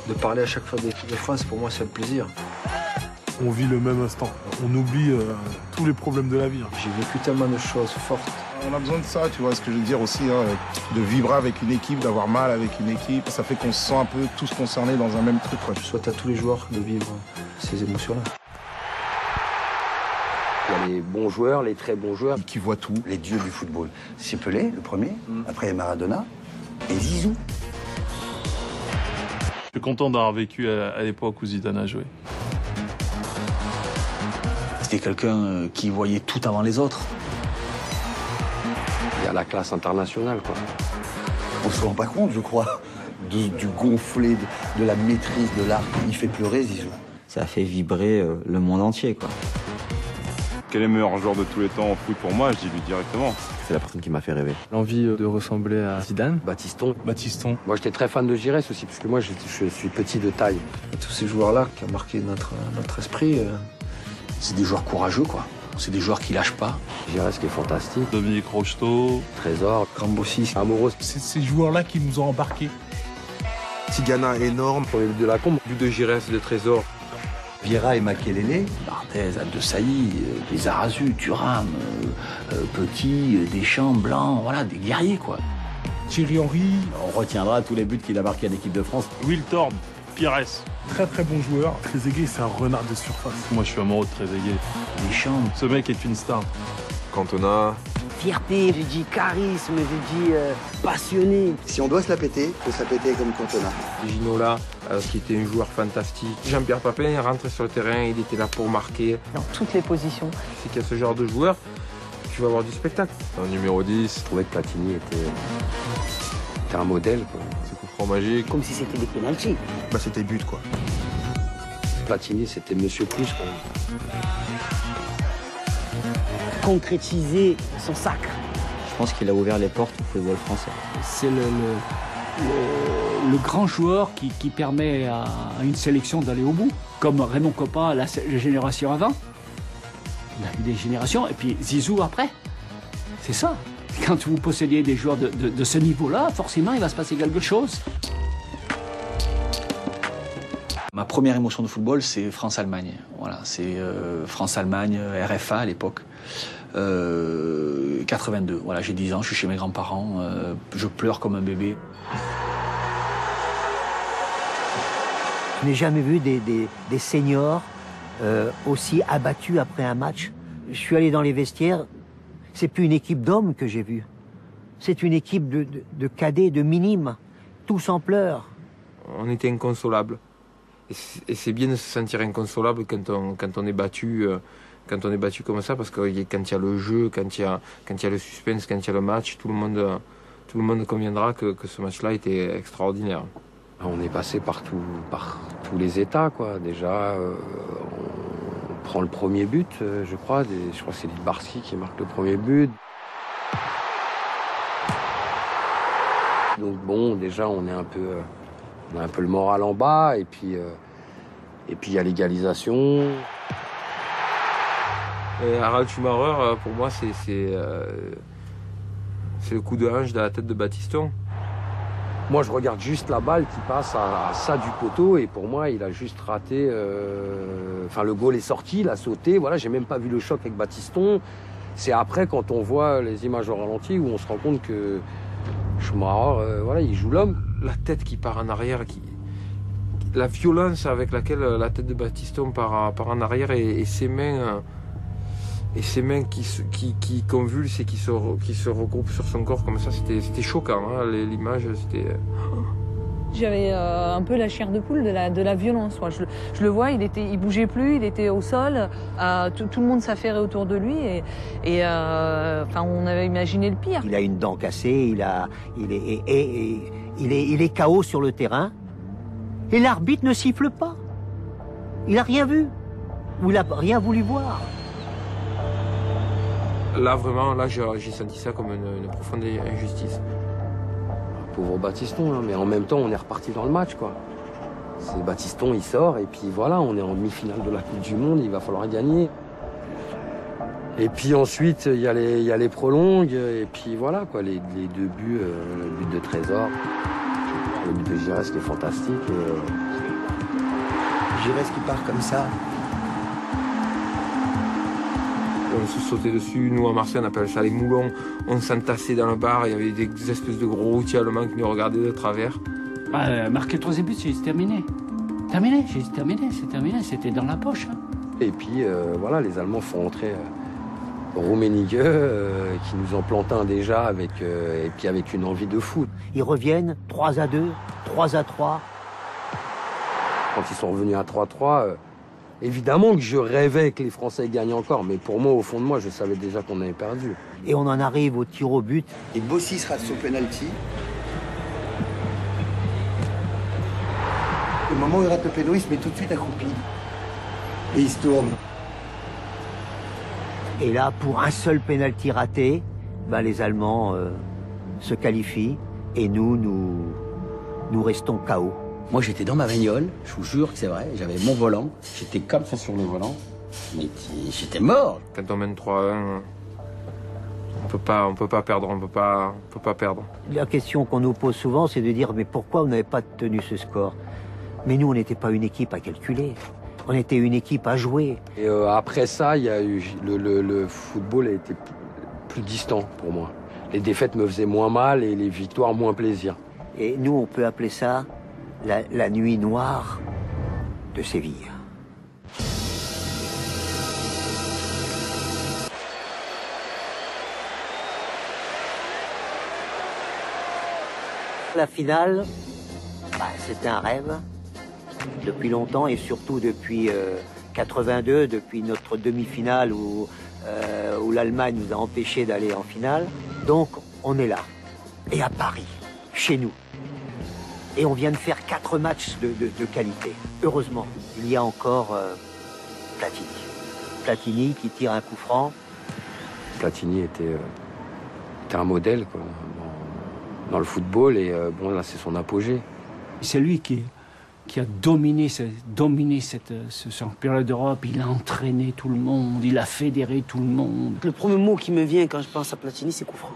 De parler à chaque fois de l'équipe de France, pour moi, c'est un plaisir. On vit le même instant. On oublie tous les problèmes de la vie. J'ai vécu tellement de choses fortes. On a besoin de ça, tu vois ce que je veux dire aussi, hein, de vibrer avec une équipe, d'avoir mal avec une équipe. Ça fait qu'on se sent un peu tous concernés dans un même truc, quoi. Je souhaite à tous les joueurs de vivre ces émotions-là. Il y a les bons joueurs, les très bons joueurs. Qui voient tout. Les dieux du football. C'est Pelé, le premier. Après, il y a Maradona. Et Zizou. Je suis content d'avoir vécu à l'époque où Zidane a joué. C'était quelqu'un qui voyait tout avant les autres. Il y a la classe internationale, quoi. On se rend pas compte, je crois, du gonflé, de la maîtrise de l'art. Il fait pleurer, Zizou. Ça a fait vibrer le monde entier, quoi. Quel est le meilleur joueur de tous les temps en foot pour moi? Je dis lui directement. C'est la personne qui m'a fait rêver. L'envie de ressembler à Zidane. Batiston. Moi, j'étais très fan de Giresse aussi, parce que moi, je suis petit de taille. Et tous ces joueurs-là qui ont marqué notre esprit. C'est des joueurs courageux, quoi. C'est des joueurs qui lâchent pas. Giresse qui est fantastique. Dominique Rocheteau. Trésor. Grambossi. Amoros. C'est ces joueurs-là qui nous ont embarqués. Tigana énorme. Premier but de la Combe, but de Giresse, de Trésor. Vieira et Makelele, Barthez, Abdesailly, les Arazu, Thuram, Petit, Deschamps, Blanc, voilà, des guerriers, quoi. Thierry Henry. On retiendra tous les buts qu'il a marqués à l'équipe de France. Will Thorne. Pires. Très très bon joueur. Trezeguet, c'est un renard de surface. Moi, je suis amoureux de Trezeguet. Deschamps. Ce mec est une star. Cantona. Fierté, j'ai dit charisme, j'ai dit passionné. Si on doit se la péter, il faut se la péter comme Cantona. Ginola, qui était un joueur fantastique. Jean-Pierre Papin est rentré sur le terrain, il était là pour marquer. Dans toutes les positions. C'est qu'il y a ce genre de joueur, tu vas avoir du spectacle. Un numéro 10. Je trouvais que Platini était un modèle, quoi. C'est coup franc magique. Comme si c'était des pénaltys. Bah c'était but, quoi. Platini, c'était Monsieur Plus, quoi. Concrétiser son sacre. Je pense qu'il a ouvert les portes au football français. C'est le grand joueur qui permet à une sélection d'aller au bout. Comme Raymond Kopa, la génération avant. Il a eu des générations, et puis Zizou après. C'est ça. Quand vous possédez des joueurs de ce niveau-là, forcément, il va se passer quelque chose. Ma première émotion de football, c'est France-Allemagne. Voilà, c'est France-Allemagne, RFA à l'époque. 82. Voilà, j'ai 10 ans, je suis chez mes grands-parents, je pleure comme un bébé. Je n'ai jamais vu des seniors aussi abattus après un match. Je suis allé dans les vestiaires, c'est plus une équipe d'hommes que j'ai vue. C'est une équipe de cadets, de minimes, tous en pleurs. On était inconsolables. Et c'est bien de se sentir inconsolable quand on est battu. Quand on est battu comme ça, parce que quand il y a le jeu, quand il y a le suspense, quand il y a le match, tout le monde conviendra que ce match-là était extraordinaire. On est passé par tous les états, quoi. Déjà, on prend le premier but, je crois que c'est Littbarski qui marque le premier but. Donc bon, déjà, on a un peu le moral en bas, et puis il y a l'égalisation. Et Harald Schumacher, pour moi, c'est le coup de hanche de la tête de Batiston. Moi, je regarde juste la balle qui passe à ça du poteau, et pour moi, il a juste raté. Enfin, le goal est sorti, il a sauté. Voilà, j'ai même pas vu le choc avec Batiston. C'est après, quand on voit les images au ralenti, où on se rend compte que Schumacher, voilà, il joue l'homme. La tête qui part en arrière, la violence avec laquelle la tête de Batiston part en arrière, et ses mains. Et ses mains qui convulsent et qui se regroupent sur son corps comme ça, c'était choquant, hein, l'image, c'était... J'avais un peu la chair de poule de la violence. Moi. Je le vois, il bougeait plus, il était au sol, tout le monde s'affairait autour de lui, et on avait imaginé le pire. Il a une dent cassée, il est KO sur le terrain, et l'arbitre ne siffle pas. Il a rien vu, ou il a rien voulu voir. Là, vraiment, j'ai senti ça comme une profonde injustice. Pauvre Batiston, hein, mais en même temps, on est reparti dans le match, quoi. C'est Batiston, il sort, et puis voilà, on est en demi-finale de la Coupe du Monde, il va falloir gagner. Et puis ensuite, il y a les prolongues, et puis voilà, quoi, les deux buts, le but de Trésor. Le but de Giresse qui est fantastique. Giresse qui part comme ça. On se sautait dessus, nous à Marseille on appelle ça les moulons. On s'entassait dans le bar, il y avait des espèces de gros routiers allemands qui nous regardaient de travers. Marquer le troisième but, c'est terminé. C'est terminé, c'était dans la poche. Hein. Et puis voilà, les Allemands font entrer Rummenigge, qui nous en plante un déjà, et puis avec une envie de foot. Ils reviennent 3-2, 3-3. Quand ils sont revenus à 3-3, évidemment que je rêvais que les Français gagnent encore, mais pour moi, au fond de moi, je savais déjà qu'on avait perdu. Et on en arrive au tir au but. Et Bossis rate son penalty. Au moment où il rate le péno, il se met tout de suite accroupi. Et il se tourne. Et là, pour un seul pénalty raté, les Allemands se qualifient et nous restons KO. Moi, j'étais dans ma bagnole, je vous jure que c'est vrai, j'avais mon volant, j'étais comme ça sur le volant, mais j'étais mort. Quand on mène 3-1, on peut pas perdre. La question qu'on nous pose souvent, c'est de dire mais pourquoi on n'avait pas tenu ce score? Mais nous, on n'était pas une équipe à calculer. On était une équipe à jouer. Et après ça, il y a eu le football a été plus distant pour moi. Les défaites me faisaient moins mal et les victoires moins plaisir. Et nous, on peut appeler ça la nuit noire de Séville. La finale, c'était un rêve. Depuis longtemps et surtout depuis 82, depuis notre demi-finale où l'Allemagne nous a empêchés d'aller en finale. Donc on est là, et à Paris, chez nous. Et on vient de faire 4 matchs de qualité. Heureusement, il y a encore Platini. Platini qui tire un coup franc. Platini était un modèle quoi, dans le football et là c'est son apogée. C'est lui qui a dominé ce championnat d'Europe. Il a entraîné tout le monde, il a fédéré tout le monde. Le premier mot qui me vient quand je pense à Platini, c'est coup franc.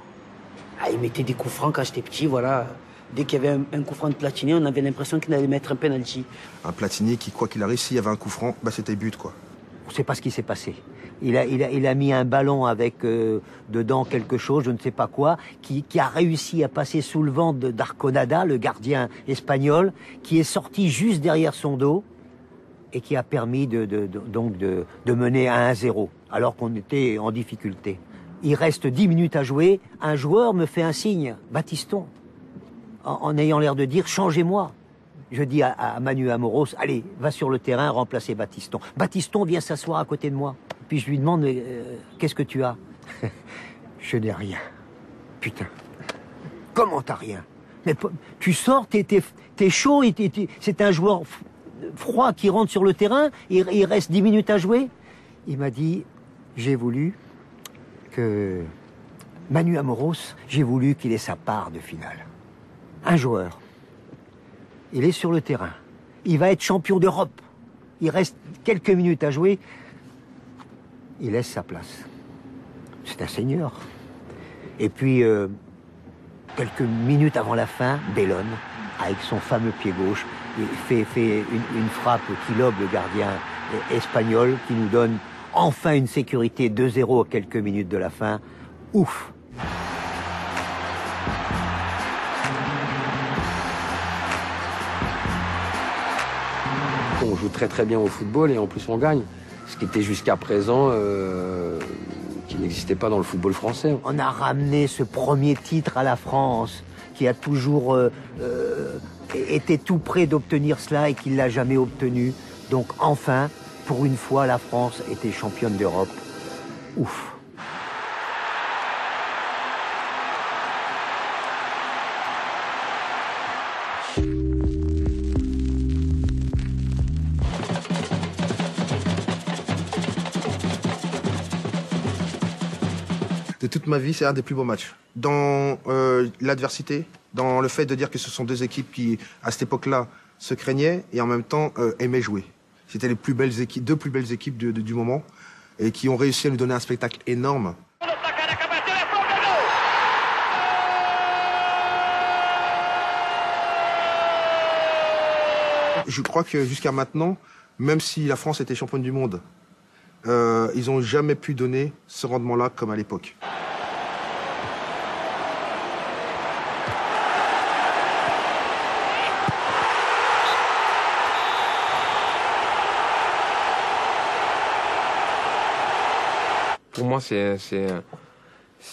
Il mettait des coups francs quand j'étais petit, voilà. Dès qu'il y avait un coup franc de Platini, on avait l'impression qu'il allait mettre un penalty. Un Platini qui, quoi qu'il arrive, s'il y avait un coup franc, c'était but, quoi. On ne sait pas ce qui s'est passé. Il a mis un ballon avec dedans quelque chose, je ne sais pas quoi, qui a réussi à passer sous le vent d'Arconada, le gardien espagnol, qui est sorti juste derrière son dos et qui a permis de mener à 1-0, alors qu'on était en difficulté. Il reste 10 minutes à jouer, un joueur me fait un signe, Battiston, en ayant l'air de dire « changez-moi ». Je dis à Manu Amoros, allez, va sur le terrain, remplacer Battiston. Battiston vient s'asseoir à côté de moi. Puis je lui demande, qu'est-ce que tu as? Je n'ai rien. Putain. Comment t'as rien? Mais tu sors, t'es chaud, c'est un joueur froid qui rentre sur le terrain, il reste 10 minutes à jouer. Il m'a dit, j'ai voulu que Manu Amoros, j'ai voulu qu'il ait sa part de finale. Un joueur. Il est sur le terrain. Il va être champion d'Europe. Il reste quelques minutes à jouer. Il laisse sa place. C'est un seigneur. Et puis, quelques minutes avant la fin, Bellone, avec son fameux pied gauche, il fait une frappe qui lobe le gardien espagnol, qui nous donne enfin une sécurité 2-0 à quelques minutes de la fin. Ouf! On joue très très bien au football et en plus on gagne. Ce qui était jusqu'à présent, qui n'existait pas dans le football français. On a ramené ce premier titre à la France, qui a toujours été tout près d'obtenir cela et qui ne l'a jamais obtenu. Donc enfin, pour une fois, la France était championne d'Europe. Ouf. De toute ma vie, c'est un des plus beaux matchs. Dans l'adversité, dans le fait de dire que ce sont deux équipes qui, à cette époque-là, se craignaient et en même temps aimaient jouer. C'était les plus belles équipes, deux plus belles équipes du moment et qui ont réussi à nous donner un spectacle énorme. Je crois que jusqu'à maintenant, même si la France était championne du monde, ils n'ont jamais pu donner ce rendement-là comme à l'époque. Pour moi, c'est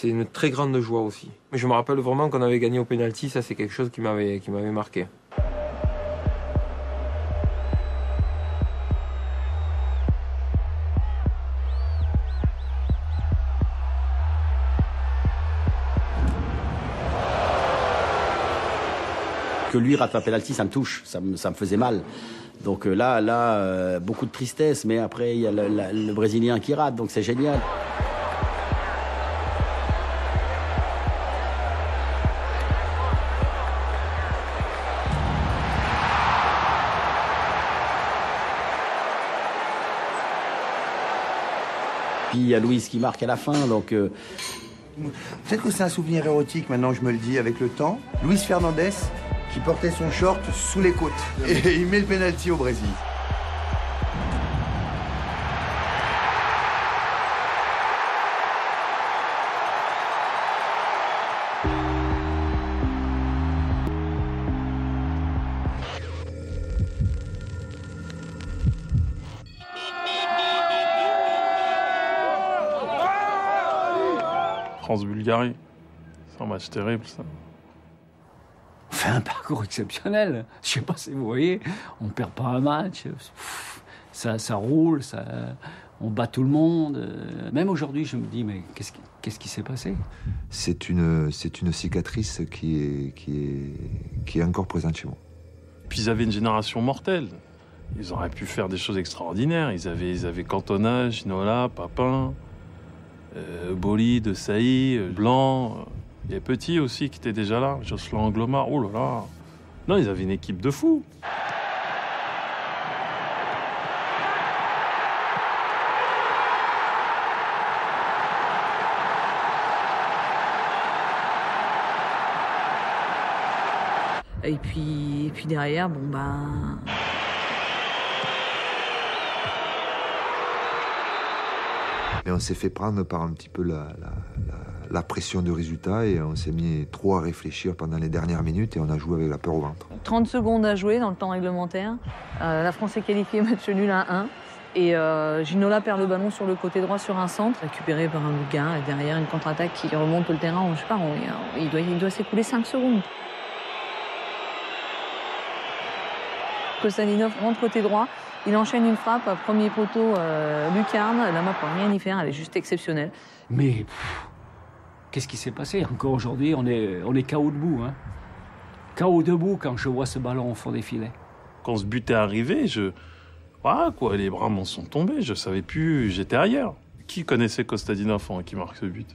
une très grande joie aussi. Mais je me rappelle vraiment qu'on avait gagné au pénalty, ça c'est quelque chose qui m'avait marqué. Que lui rate un penalty, ça me touche, ça me faisait mal. Donc là, beaucoup de tristesse, mais après il y a le Brésilien qui rate, donc c'est génial. Puis il y a Luis qui marque à la fin, donc... Peut-être que c'est un souvenir érotique, maintenant je me le dis avec le temps. Luis Fernandez qui portait son short sous les côtes. Et il met le penalty au Brésil. France-Bulgarie. C'est un match terrible, ça. On fait un parcours exceptionnel. Je sais pas si vous voyez, on perd pas un match. Ça roule, on bat tout le monde. Même aujourd'hui, je me dis, mais qu'est-ce qui s'est passé? C'est une cicatrice qui est encore présente chez moi. Puis ils avaient une génération mortelle. Ils auraient pu faire des choses extraordinaires. Ils avaient Cantona, Ginola, Papin, Boli, De Sailly, Blanc. Il y a Petit aussi qui était déjà là, Jocelyn Anglomar. Oh là là. Non, ils avaient une équipe de fous. Et puis derrière, bon ben... Mais on s'est fait prendre par un petit peu la pression de résultat et on s'est mis trop à réfléchir pendant les dernières minutes et on a joué avec la peur au ventre. 30 secondes à jouer dans le temps réglementaire. La France est qualifiée, match nul à 1. Et Ginola perd le ballon sur le côté droit sur un centre, récupéré par un Bulgare. Et derrière, une contre-attaque qui remonte le terrain. Je sais pas, il doit s'écouler 5 secondes. Kostaninov rentre côté droit. Il enchaîne une frappe, premier poteau, lucarne. Lama peut rien y faire, elle est juste exceptionnelle. Mais qu'est-ce qui s'est passé? Encore aujourd'hui, on est KO debout. Hein. KO debout quand je vois ce ballon au fond des filets. Quand ce but est arrivé, voilà quoi, les bras m'en sont tombés. Je savais plus, j'étais ailleurs. Qui connaissait Kostadinov qui marque ce but?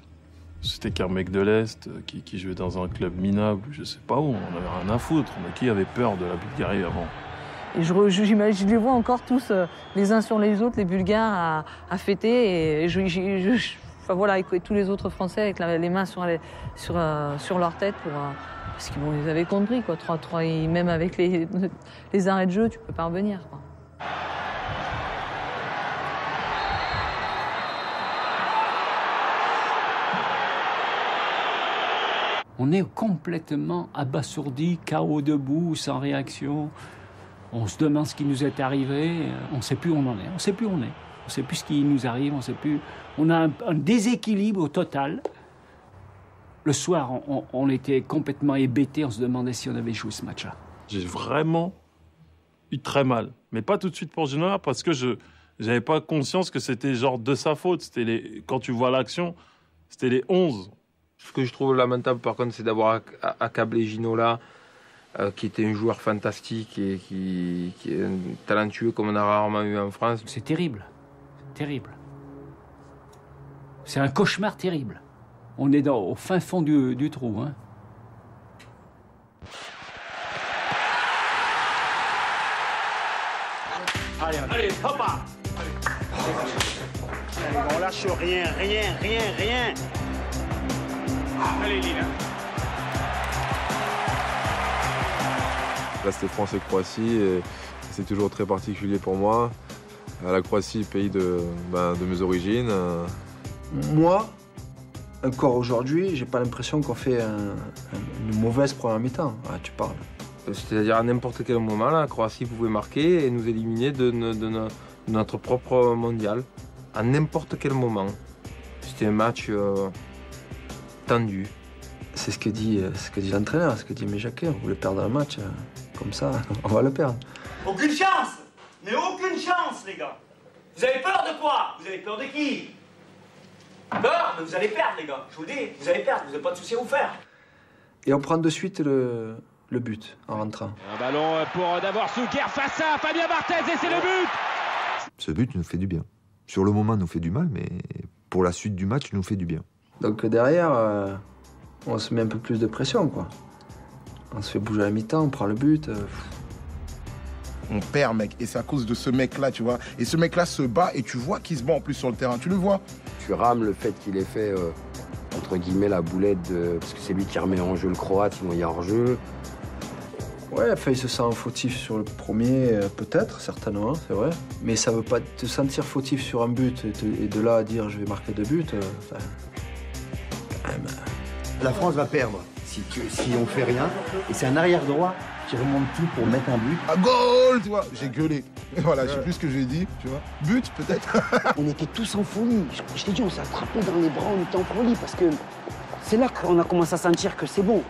C'était qu'un mec de l'Est qui jouait dans un club minable, je sais pas où. On avait rien à foutre. Mais qui avait peur de la Bulgarie avant? Et je les vois encore tous, les uns sur les autres, les Bulgares, à fêter. Et enfin, voilà, et tous les autres Français avec les mains sur leur tête, parce qu'ils les avaient compris, quoi. 3-3, et même avec les arrêts de jeu, tu peux pas revenir, quoi. On est complètement abasourdi, KO debout, sans réaction. On se demande ce qui nous est arrivé, on ne sait plus où on en est, on ne sait plus où on est. On ne sait plus ce qui nous arrive, on ne sait plus. On a un déséquilibre total. Le soir, on était complètement hébétés, on se demandait si on avait joué ce match-là. J'ai vraiment eu très mal. Mais pas tout de suite pour Ginola, parce que je n'avais pas conscience que c'était genre de sa faute. Quand tu vois l'action, c'était les 11. Ce que je trouve lamentable, par contre, c'est d'avoir accablé Ginola, qui était un joueur fantastique et qui est talentueux comme on a rarement eu en France. C'est terrible, terrible. C'est un cauchemar terrible. On est au fin fond du trou. Hein. Allez, hop là. On lâche rien. Allez, Lina. Là, c'était France et Croatie et c'est toujours très particulier pour moi. La Croatie, pays de mes origines. Moi, encore aujourd'hui, j'ai pas l'impression qu'on fait une mauvaise première mi-temps. Ah, tu parles. C'est-à-dire à n'importe quel moment, la Croatie pouvait marquer et nous éliminer de notre propre mondial. À n'importe quel moment. C'était un match tendu. C'est ce que dit l'entraîneur, ce que dit Jacquet. On voulait perdre un match comme ça, on va le perdre. Aucune chance! Mais aucune chance, les gars! Vous avez peur de quoi? Vous avez peur de qui? Peur? Mais vous allez perdre, les gars. Je vous le dis, vous allez perdre, vous n'avez pas de souci à vous faire. Et on prend de suite le but en rentrant. Un ballon pour d'abord Souker face à Fabien Barthez et c'est le but! Ce but nous fait du bien. Sur le moment, nous fait du mal, mais pour la suite du match, nous fait du bien. Donc derrière, on se met un peu plus de pression, quoi. On se fait bouger à la mi-temps, on prend le but. On perd, mec, et c'est à cause de ce mec-là, tu vois. Et ce mec-là se bat et tu vois qu'il se bat en plus sur le terrain, tu le vois. Tu rames le fait qu'il ait fait, entre guillemets, la boulette, parce que c'est lui qui remet en jeu le Croate, sinon il y a hors-jeu. Ouais, enfin, il se sent fautif sur le premier, peut-être, certainement, c'est vrai. Mais ça veut pas te sentir fautif sur un but et de là à dire je vais marquer 2 buts. La France va perdre si on fait rien. Et c'est un arrière droit qui remonte tout pour mettre un but. À goal, tu vois. J'ai gueulé. Voilà, je sais plus ce que j'ai dit, tu vois. But, peut-être. On était tous en folie. Je t'ai dit, on s'est attrapés dans les bras, on était en folie parce que c'est là qu'on a commencé à sentir que c'est bon.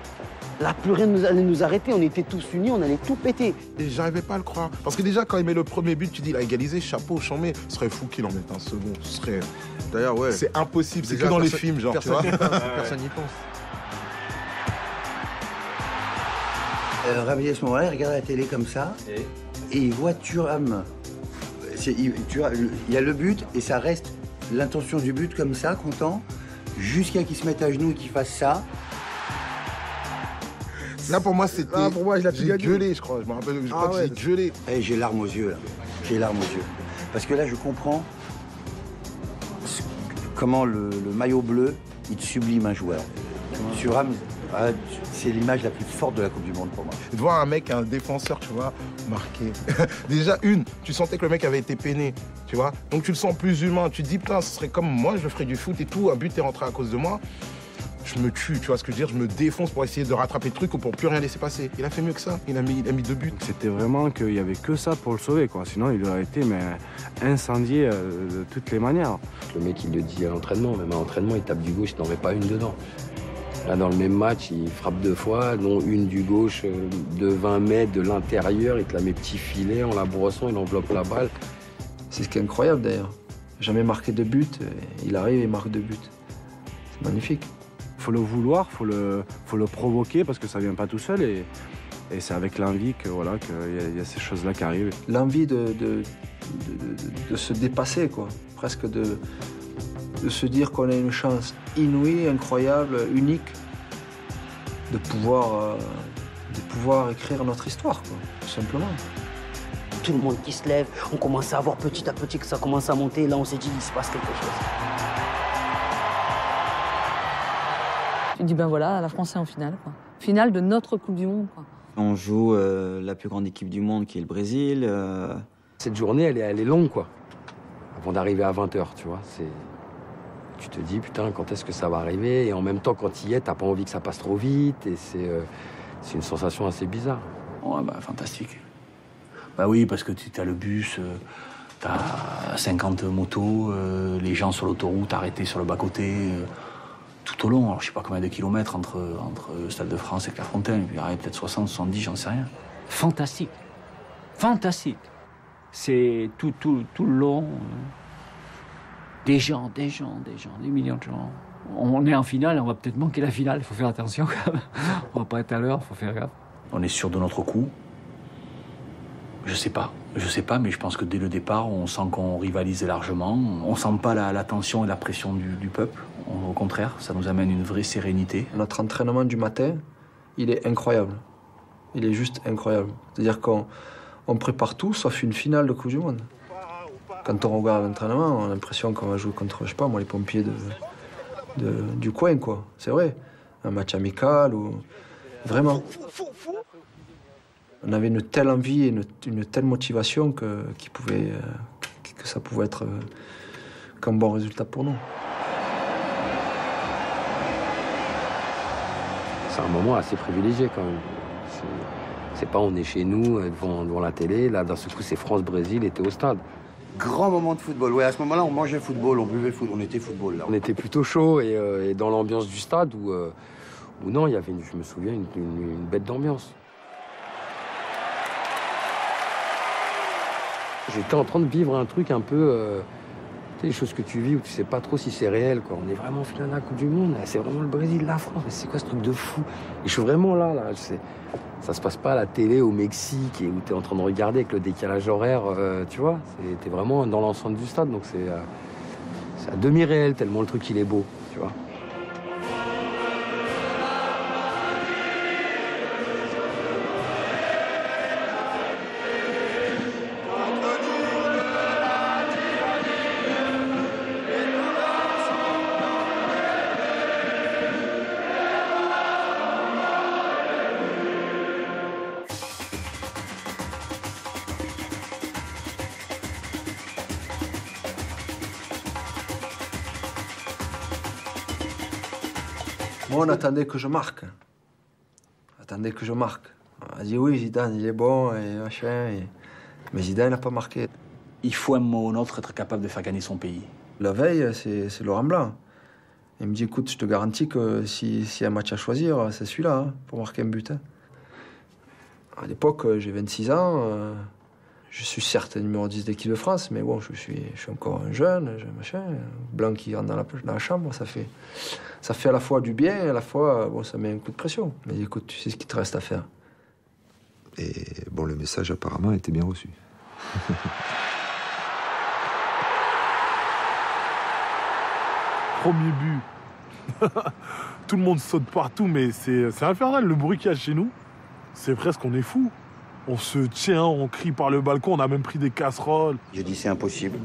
Là, plus rien n'allait nous arrêter, on était tous unis, on allait tout péter. Et j'arrivais pas à le croire. Parce que déjà, quand il met le premier but, tu dis, il a égalisé, chapeau, chambé. Ce serait fou qu'il en mette un second. Ce serait... D'ailleurs, ouais. C'est impossible, c'est Déjà, que dans les personne- films, genre, tu vois. Personne n'y pense. Rabier à ce moment-là, il regarde la télé comme ça et il voit Thuram. Il y a le but et ça reste l'intention du but comme ça, content, jusqu'à qu'il se mette à genoux et qu'il fasse ça. Là, pour moi, c'était... Ah, pour moi, j'ai gueulé, je crois. Je me rappelle, je crois que j'ai gueulé. Et j'ai larmes aux yeux, là. J'ai larmes aux yeux. Parce que là, je comprends comment le maillot bleu, il sublime un joueur. Thuram, c'est l'image la plus forte de la Coupe du Monde pour moi. De voir un mec, un défenseur, tu vois, marqué. Déjà, tu sentais que le mec avait été peiné, tu vois. Donc tu le sens plus humain. Tu te dis, putain, ce serait comme moi, je ferais du foot et tout, un but est rentré à cause de moi. Je me tue, tu vois ce que je veux dire, je me défonce pour essayer de rattraper le truc ou pour plus rien laisser passer. Il a fait mieux que ça, il a mis 2 buts. C'était vraiment qu'il y avait que ça pour le sauver, quoi. Sinon, il aurait été incendié de toutes les manières. Le mec, il le dit à l'entraînement, même à l'entraînement, il tape du gauche, il n'en met pas une dedans. Là, dans le même match, il frappe 2 fois, dont une du gauche de 20 mètres de l'intérieur, il te la met petit filet en la brossant, il enveloppe la balle. C'est ce qui est incroyable d'ailleurs. Jamais marqué de but, il arrive et marque 2 buts. C'est magnifique. Faut le vouloir, faut le provoquer parce que ça vient pas tout seul et c'est avec l'envie que voilà qu'il y a ces choses-là qui arrivent. L'envie de se dépasser, quoi. Presque de se dire qu'on a une chance inouïe, incroyable, unique, de pouvoir écrire notre histoire, quoi, tout simplement. Tout le monde qui se lève, on commence à voir petit à petit que ça commence à monter. Là, on s'est dit, il se passe quelque chose. Tu dis, ben voilà, la France est en finale, quoi. Finale de notre Coupe du Monde, quoi. On joue la plus grande équipe du monde qui est le Brésil. Cette journée, elle est longue, quoi. Avant d'arriver à 20h, tu vois. Tu te dis, putain, quand est-ce que ça va arriver? Et en même temps, quand tu y es, t'as pas envie que ça passe trop vite. Et c'est une sensation assez bizarre. Ouais, bah, fantastique. Bah oui, parce que tu as le bus, t'as 50 motos, les gens sur l'autoroute arrêtés sur le bas-côté, tout au long. Alors, je sais pas combien de kilomètres entre le Stade de France et Clairefontaine. Il y aurait peut-être 60, 70, j'en sais rien. Fantastique. Fantastique. C'est tout le long. Des gens, des millions de gens. On est en finale, on va peut-être manquer la finale, il faut faire attention quand même. On va pas être à l'heure, il faut faire gaffe. On est sûr de notre coup. Je sais pas, mais je pense que dès le départ, on sent qu'on rivalisait largement. On sent pas la tension et la pression du peuple. Au contraire, ça nous amène une vraie sérénité. Notre entraînement du matin, il est incroyable. Il est juste incroyable. C'est-à-dire qu'on prépare tout sauf une finale de Coupe du Monde. Quand on regarde l'entraînement, on a l'impression qu'on va jouer contre, je sais pas moi, les pompiers du coin, quoi. C'est vrai. Un match amical ou... Vraiment. On avait une telle envie et une telle motivation que ça pouvait être qu'un bon résultat pour nous. C'est un moment assez privilégié quand même. C'est pas on est chez nous devant la télé, là d'un seul coup c'est France-Brésil et t'es au stade. Grand moment de football. Ouais, à ce moment-là, on mangeait football, on buvait football, on était football là. On était plutôt chaud et dans l'ambiance du stade où non, il y avait, je me souviens, une bête d'ambiance. J'étais en train de vivre un truc un peu, tu sais, les choses que tu vis où tu sais pas trop si c'est réel, quoi. On est vraiment en finale de la Coupe du Monde, c'est vraiment le Brésil, la France, mais c'est quoi ce truc de fou? Et je suis vraiment là. Ça se passe pas à la télé au Mexique et où tu es en train de regarder avec le décalage horaire, tu vois. T'es vraiment dans l'enceinte du stade, donc c'est à demi-réel tellement le truc il est beau, tu vois. Moi, on attendait que je marque. On a dit oui, Zidane, il est bon, et machin. Mais Zidane n'a pas marqué. Il faut à un moment ou un autre être capable de faire gagner son pays. La veille, c'est Laurent Blanc. Il me dit, écoute, je te garantis que s'il y a un match à choisir, c'est celui-là, hein, pour marquer un but. Hein. À l'époque, j'ai 26 ans. Je suis certes numéro 10 d'équipe de France, mais bon, je suis encore un jeune, machin. Blanc qui rentre dans la chambre, ça fait à la fois du bien et à la fois, bon, ça met un coup de pression. Mais écoute, tu sais ce qu'il te reste à faire. Et bon, le message apparemment était bien reçu. Premier but. Tout le monde saute partout, mais c'est infernal le bruit qu'il y a chez nous. C'est presque, on est fou. On se tient, on crie par le balcon, on a même pris des casseroles. J'ai dit c'est impossible.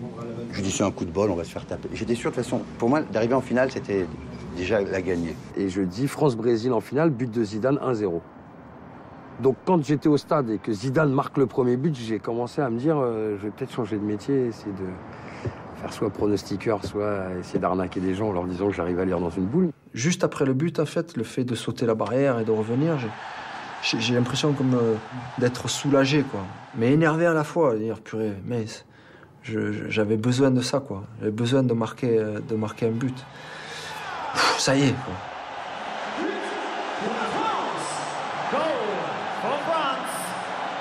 Je dis c'est un coup de bol, on va se faire taper. J'étais sûr de toute façon, pour moi, d'arriver en finale, c'était déjà la gagner. Et je dis France-Brésil en finale, but de Zidane 1-0. Donc quand j'étais au stade et que Zidane marque le premier but, j'ai commencé à me dire je vais peut-être changer de métier, essayer de faire soit pronostiqueur, soit essayer d'arnaquer des gens en leur disant que j'arrive à lire dans une boule. Juste après le but, en fait, le fait de sauter la barrière et de revenir, j'ai l'impression comme d'être soulagé, quoi. Mais énervé à la fois, de dire purée, mais j'avais besoin de ça, quoi. J'avais besoin de marquer un but. Pff, ça y est, quoi.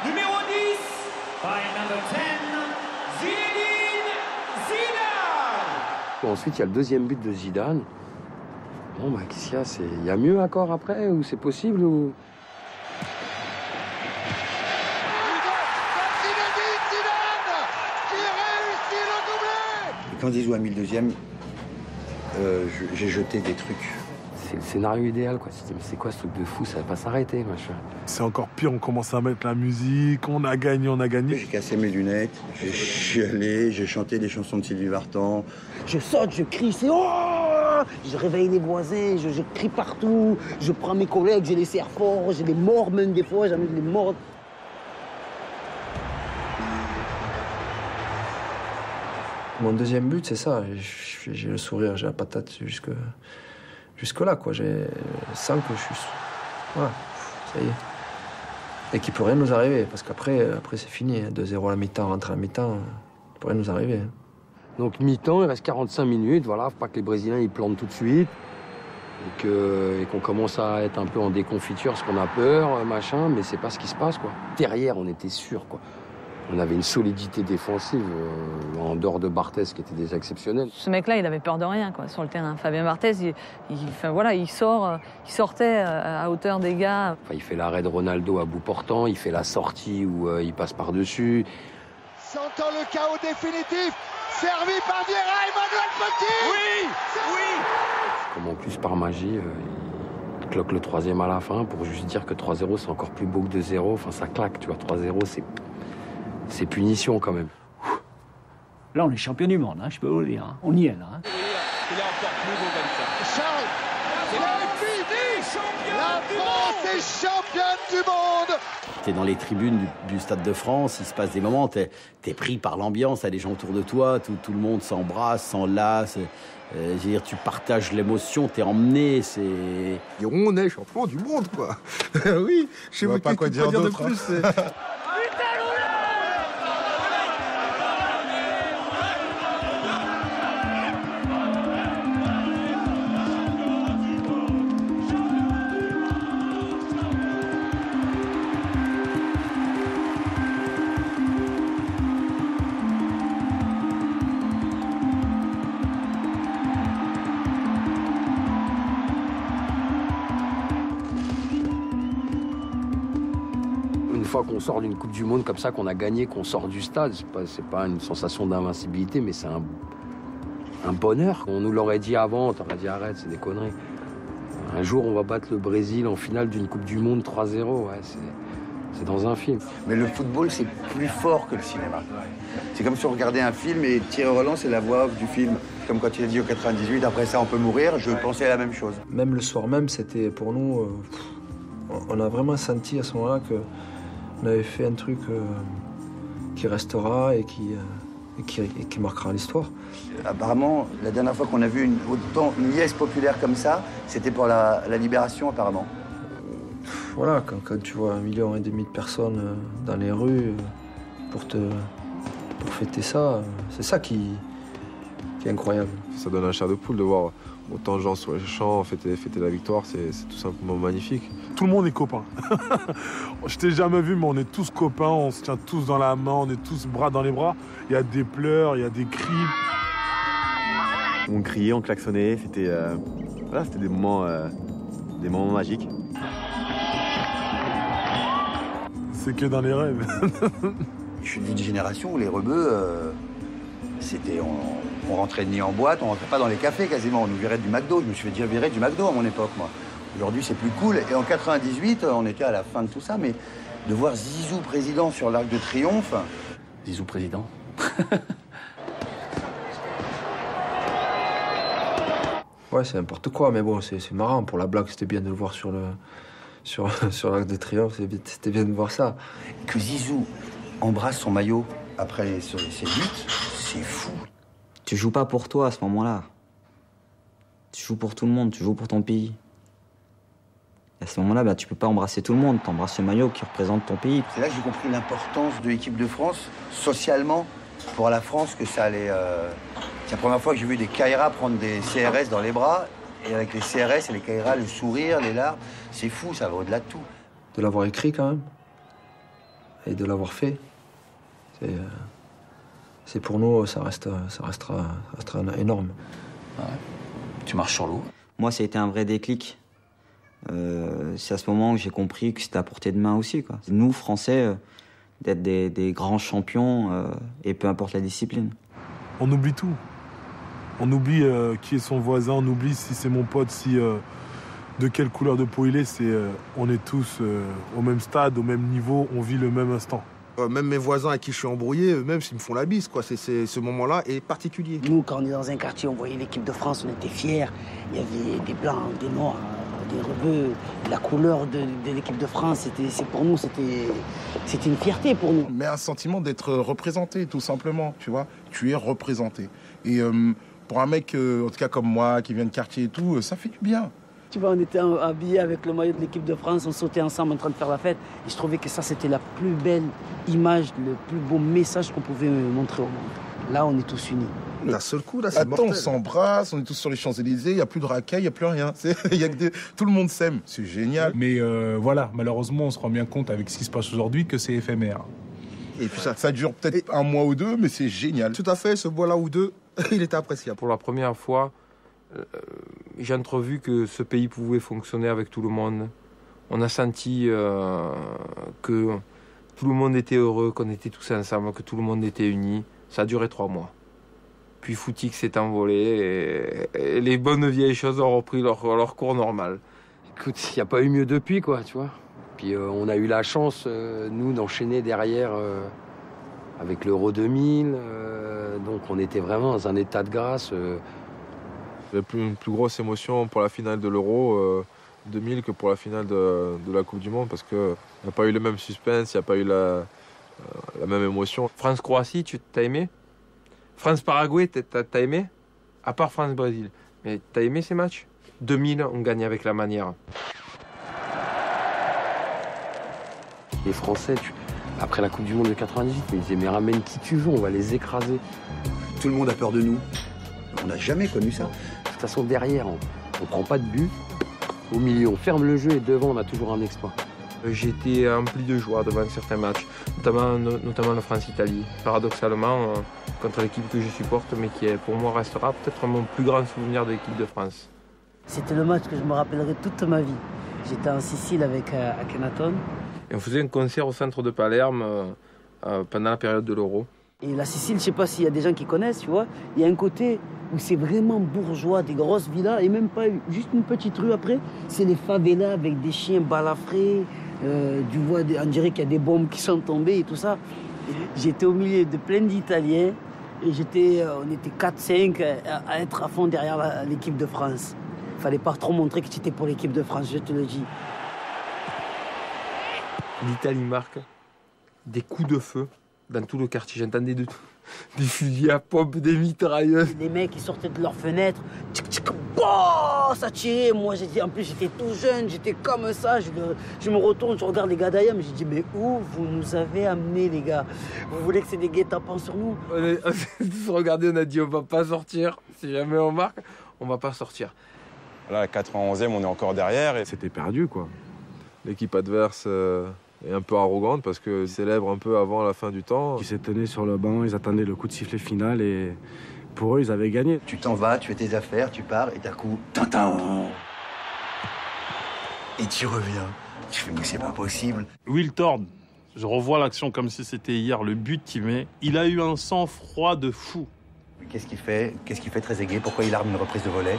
Numéro 10, by number 10, Zinedine Zidane. Ensuite, il y a le deuxième but de Zidane. Bon, bah, qu'est-ce qu'il y a? Il y a mieux encore après? Ou c'est possible ou... Quand ils jouent à 1002e, j'ai jeté des trucs. C'est le scénario idéal, quoi. Mais c'est quoi ce truc de fou? Ça va pas s'arrêter, machin. C'est encore pire, on commence à mettre la musique, on a gagné. J'ai cassé mes lunettes, j'ai chialé, j'ai chanté des chansons de Sylvie Vartan. Je saute, je crie, c'est oh! Je réveille les voisins, je crie partout, je prends mes collègues, je les serre fort, j'ai des morts même des fois, j'en ai des morts. Mon deuxième but, c'est ça. J'ai le sourire, j'ai la patate jusque là, quoi. Je sens que je suis... Voilà, ça y est. Et qu'il peut rien nous arriver, parce qu'après c'est fini. 2-0 à la mi-temps, rentrer à la mi-temps, il peut rien nous arriver. Donc mi-temps, il reste 45 minutes, voilà. Faut pas que les Brésiliens ils plantent tout de suite. Et qu'on commence à être un peu en déconfiture, parce qu'on a peur, machin, mais c'est pas ce qui se passe, quoi. Derrière, on était sûr, quoi. On avait une solidité défensive en dehors de Barthez qui était déjà exceptionnelle. Ce mec-là, il avait peur de rien, quoi, sur le terrain. Fabien Barthez, il sortait à hauteur des gars. Enfin, il fait l'arrêt de Ronaldo à bout portant, il fait la sortie où il passe par-dessus. Sentant le chaos définitif, servi par Vieira, Emmanuel Petit. Oui, oui. Comme en plus par magie, il cloque le 3e à la fin pour juste dire que 3-0 c'est encore plus beau que 2-0. Enfin, ça claque, tu vois. 3-0 c'est punition quand même. Là, on est champion du monde, hein, je peux vous le dire. Hein. On y est là. Hein. Il est encore plus beau comme ça. Charles, c'est la France est championne du monde. T'es dans les tribunes du Stade de France, il se passe des moments, t'es pris par l'ambiance, t'as des gens autour de toi, tout le monde s'embrasse, s'enlace. Je veux dire, tu partages l'émotion, t'es emmené, c'est... Et on est champion du monde, quoi. Oui, je sais pas quoi dire de plus. Une fois qu'on sort d'une Coupe du Monde comme ça, qu'on a gagné, qu'on sort du stade, c'est pas une sensation d'invincibilité, mais c'est un bonheur. On nous l'aurait dit avant, t'aurais dit arrête, c'est des conneries. Un jour, on va battre le Brésil en finale d'une Coupe du Monde 3-0, ouais, c'est dans un film. Mais le football, c'est plus fort que le cinéma. C'est comme si on regardait un film et Thierry Roland, c'est la voix off du film. Comme quand il a dit au 98, après ça, on peut mourir, je pensais à la même chose. Même le soir même, c'était pour nous... on a vraiment senti à ce moment-là que on avait fait un truc qui restera et qui marquera l'histoire. Apparemment, la dernière fois qu'on a vu autant une liesse populaire comme ça, c'était pour la Libération, apparemment. Voilà, quand tu vois 1,5 million de personnes dans les rues pour fêter ça, c'est ça qui est incroyable. Ça donne un chair de poule de voir autant de gens sur les champs, fêter la victoire, c'est tout simplement magnifique. Tout le monde est copain. Je t'ai jamais vu, mais on est tous copains, on se tient tous dans la main, on est tous bras dans les bras. Il y a des pleurs, il y a des cris. On criait, on klaxonnait, c'était des moments magiques. C'est que dans les rêves. Je suis d'une génération où les rebeux, c'était... On rentrait ni en boîte, on rentrait pas dans les cafés quasiment, on nous virait du McDo. Je me suis déjà viré du McDo à mon époque, moi. Aujourd'hui, c'est plus cool. Et en 98, on était à la fin de tout ça, mais de voir Zizou président sur l'Arc de Triomphe... Zizou président. Ouais, c'est n'importe quoi, mais bon, c'est marrant. Pour la blague, c'était bien de le voir sur l'Arc de Triomphe, c'était bien de voir ça. Que Zizou embrasse son maillot après ses buts, c'est fou. Tu joues pas pour toi à ce moment-là. Tu joues pour tout le monde, tu joues pour ton pays. Et à ce moment-là, tu peux pas embrasser tout le monde, t'embrasses le maillot qui représente ton pays. C'est là que j'ai compris l'importance de l'équipe de France, socialement, pour la France, que ça allait... C'est la première fois que j'ai vu des Kaira prendre des CRS dans les bras, et avec les CRS et les Kaira, le sourire, les larmes, c'est fou, ça va au-delà de tout. De l'avoir écrit quand même, et de l'avoir fait, c'est pour nous, ça restera énorme. Ouais. Tu marches sur l'eau. Moi, ça a été un vrai déclic. C'est à ce moment que j'ai compris que c'était à portée de main aussi, quoi. Nous, Français, d'être des grands champions, et peu importe la discipline. On oublie tout. On oublie qui est son voisin, on oublie si c'est mon pote, de quelle couleur de peau il est. On est tous au même stade, au même niveau, on vit le même instant. Même mes voisins à qui je suis embrouillé, eux-mêmes, ils me font la bise, quoi. Ce moment-là est particulier. Nous, quand on est dans un quartier, on voyait l'équipe de France, on était fiers. Il y avait des blancs, des noirs, des rebeux. La couleur de l'équipe de France, pour nous, c'était une fierté pour nous. Mais un sentiment d'être représenté, tout simplement, tu vois. Tu es représenté. Et pour un mec, en tout cas comme moi, qui vient de quartier et tout, ça fait du bien. Tu vois, on était habillés avec le maillot de l'équipe de France, on sautait ensemble en train de faire la fête. Et je trouvais que ça, c'était la plus belle image, le plus beau message qu'on pouvait montrer au monde. Là, on est tous unis. D'un seul coup, là, c'est mortel. On s'embrasse, on est tous sur les Champs-Élysées, il n'y a plus de racailles, il n'y a plus rien. Tout le monde s'aime, c'est génial. Mais voilà, malheureusement, on se rend bien compte avec ce qui se passe aujourd'hui que c'est éphémère. Et puis ça dure peut-être un mois ou deux, mais c'est génial. Tout à fait, ce mois-là ou deux, il était appréciable. Pour la première fois, j'ai entrevu que ce pays pouvait fonctionner avec tout le monde. On a senti que tout le monde était heureux, qu'on était tous ensemble, que tout le monde était uni. Ça a duré 3 mois. Puis Foutique s'est envolé et les bonnes vieilles choses ont repris leur cours normal. Écoute, il n'y a pas eu mieux depuis, quoi, tu vois. Puis on a eu la chance, nous, d'enchaîner derrière avec l'Euro 2000. Donc on était vraiment dans un état de grâce. La plus grosse émotion pour la finale de l'Euro, 2000 que pour la finale de la Coupe du Monde parce qu'il n'y a pas eu le même suspense, il n'y a pas eu la même émotion. France-Croatie, t'as aimé? France-Paraguay, t'as aimé? À part France-Brésil. Mais t'as aimé ces matchs? 2000, on gagne avec la manière. Les Français, après la Coupe du Monde de 98, ils disaient mais ramène qui tu veux, on va les écraser. Tout le monde a peur de nous. On n'a jamais connu ça. De toute façon, derrière, on prend pas de but. Au milieu, on ferme le jeu et devant, on a toujours un exploit. J'étais rempli de joie devant certains matchs, notamment la France-Italie. Paradoxalement, contre l'équipe que je supporte, mais qui pour moi restera peut-être mon plus grand souvenir de l'équipe de France. C'était le match que je me rappellerai toute ma vie. J'étais en Sicile avec Akhenaton. Et on faisait un concert au centre de Palerme pendant la période de l'Euro. Et la Sicile, je sais pas s'il y a des gens qui connaissent, tu vois, il y a un côté où c'est vraiment bourgeois, des grosses villas, et même pas juste une petite rue après, c'est les favelas avec des chiens balafrés, on dirait qu'il y a des bombes qui sont tombées et tout ça. J'étais au milieu de plein d'Italiens, et on était 4-5 à être à fond derrière l'équipe de France. Il fallait pas trop montrer que tu étais pour l'équipe de France, je te le dis. L'Italie marque des coups de feu dans tout le quartier. J'entendais des fusils à pompe, des mitrailleuses. Les mecs, ils sortaient de leurs fenêtres, ça tirait. Moi, en plus, j'étais tout jeune, j'étais comme ça. Je me retourne, je regarde les gars derrière, mais je dis, mais où vous nous avez amenés, les gars? Vous voulez que c'est des guet-apens sur nous? On s'est tous regardés, on a dit, on va pas sortir. Si jamais on marque, on va pas sortir. Là, à 91e, on est encore derrière. Et c'était perdu, quoi. L'équipe adverse est un peu arrogante parce qu'ils célèbrent un peu avant la fin du temps. Ils se tenaient sur le banc, ils attendaient le coup de sifflet final et pour eux, ils avaient gagné. Tu t'en vas, tu fais tes affaires, tu pars et d'un coup, tintin. Et tu reviens. Tu fais, mais c'est pas possible. Wiltord, je revois l'action comme si c'était hier, le but qu'il met. Il a eu un sang-froid de fou. Qu'est-ce qu'il fait Trezeguet? Pourquoi il arme une reprise de volée?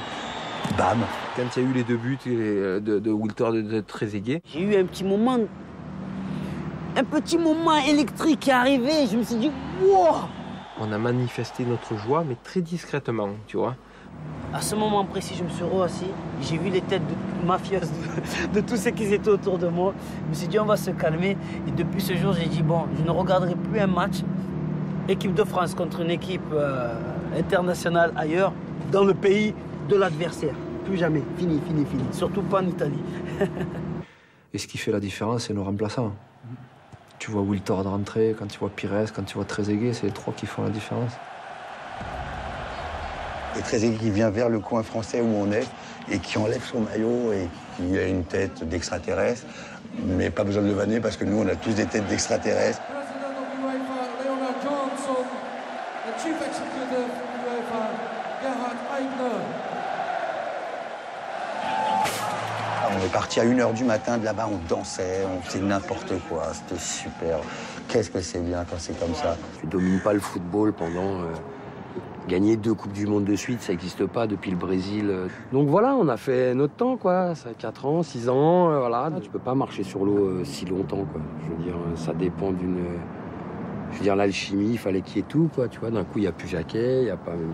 Bam. Quand il y a eu les deux buts de Wiltord et de Trezeguet, j'ai eu un petit moment électrique qui est arrivé. Je me suis dit, wow! On a manifesté notre joie, mais très discrètement, tu vois. À ce moment précis, je me suis assis. J'ai vu les têtes mafieuses de tous ceux qui étaient autour de moi. Je me suis dit, on va se calmer. Et depuis ce jour, j'ai dit, bon, je ne regarderai plus un match. Équipe de France contre une équipe internationale ailleurs, dans le pays de l'adversaire. Plus jamais. Fini. Surtout pas en Italie. Et ce qui fait la différence, c'est nos remplaçants. Tu vois Wiltord rentrer, quand tu vois Pires, quand tu vois Trezeguet, c'est les trois qui font la différence. Et Trezeguet qui vient vers le coin français où on est et qui enlève son maillot et qui a une tête d'extraterrestre. Mais pas besoin de le vanner parce que nous, on a tous des têtes d'extraterrestres. On est parti à 1h du matin de là-bas, on dansait, on faisait n'importe quoi, c'était super. Qu'est-ce que c'est bien quand c'est comme ça. Tu domines pas le football pendant... Gagner 2 Coupes du Monde de suite, ça n'existe pas depuis le Brésil. Donc voilà, on a fait notre temps, quoi. Ça 4 ans, 6 ans, voilà. Tu peux pas marcher sur l'eau si longtemps, quoi. Je veux dire, ça dépend d'une... Je veux dire, l'alchimie, il fallait qu'il y ait tout, quoi. Tu vois, d'un coup, il n'y a plus Jacquet, il n'y a pas même...